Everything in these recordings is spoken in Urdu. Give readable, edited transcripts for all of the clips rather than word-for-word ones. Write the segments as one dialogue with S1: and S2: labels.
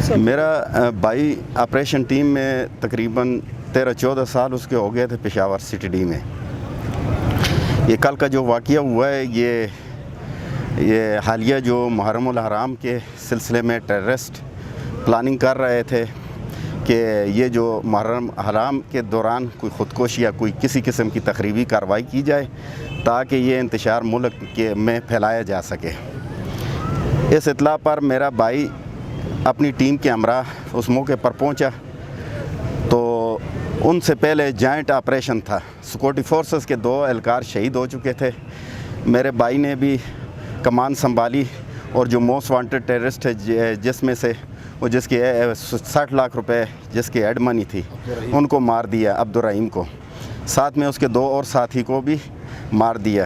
S1: میرا بھائی آپریشن ٹیم میں تقریباً 13-14 سال اس کے ہو گئے تھے پشاور سٹی ڈی میں۔ یہ کل کا جو واقعہ ہوا ہے یہ حالیہ جو محرم الحرام کے سلسلے میں ٹیررسٹ پلاننگ کر رہے تھے کہ یہ جو محرم حرام کے دوران کوئی خودکشی یا کوئی کسی قسم کی تخریبی کارروائی کی جائے تاکہ یہ انتشار ملک میں پھیلایا جا سکے۔ اس اطلاع پر میرا بھائی اپنی ٹیم کے ہمراہ اس موقع پر پہنچا تو ان سے پہلے جائنٹ آپریشن تھا۔ سیکورٹی فورسز کے 2 اہلکار شہید ہو چکے تھے۔ میرے بھائی نے بھی کمان سنبھالی اور جو موسٹ وانٹڈ ٹیررسٹ ہے جس میں سے وہ جس کی 60 لاکھ روپے جس کی ایڈ منی تھی ان کو مار دیا، عبدالرحیم کو، ساتھ میں اس کے 2 اور ساتھی کو بھی مار دیا،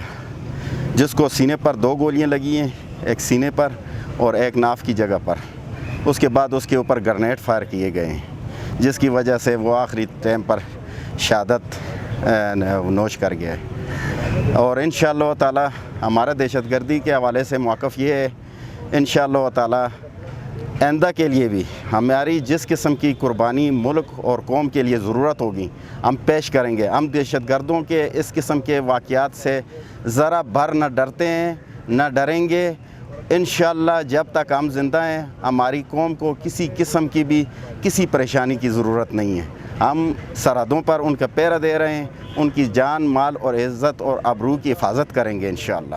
S1: جس کو سینے پر 2 گولیاں لگی ہیں، ایک سینے پر اور ایک ناف کی جگہ پر۔ اس کے بعد اس کے اوپر گرنیڈ فائر کیے گئے ہیں جس کی وجہ سے وہ آخری ٹائم پر شہادت نوش کر گیا ہے۔ اور انشاءاللہ تعالی ہمارا دہشت گردی کے حوالے سے موقف یہ ہے، انشاءاللہ تعالی آئندہ کے لیے بھی ہماری جس قسم کی قربانی ملک اور قوم کے لیے ضرورت ہوگی ہم پیش کریں گے۔ ہم دہشت گردوں کے اس قسم کے واقعات سے ذرا بھر نہ ڈرتے ہیں، نہ ڈریں گے۔ انشاءاللہ جب تک ہم زندہ ہیں ہماری قوم کو کسی قسم کی بھی کسی پریشانی کی ضرورت نہیں ہے۔ ہم سرحدوں پر ان کا پہرا دے رہے ہیں، ان کی جان، مال اور عزت اور آبرو کی حفاظت کریں گے انشاءاللہ۔